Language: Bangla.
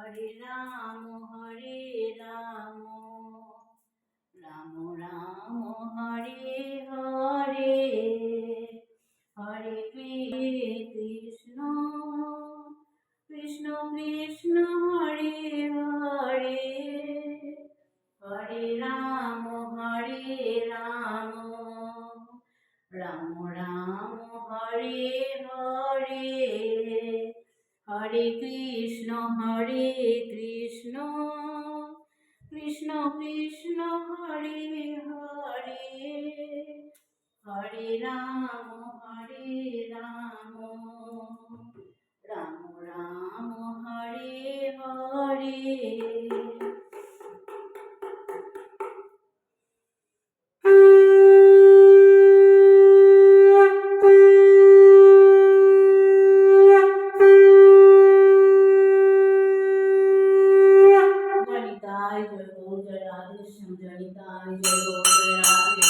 হরে রাম রাম রাম হরে হরে হরে কৃষ্ণ কৃষ্ণ কৃষ্ণ হরে হরে হরে রাম রাম রাম হরে হরে হরে কৃষ্ণ কৃষ্ণ কৃষ্ণ হরে হরে হরে রাম রাম রাম হরে হরে। जय हो जय राधे श्याम जनिताय जय हो जय राधे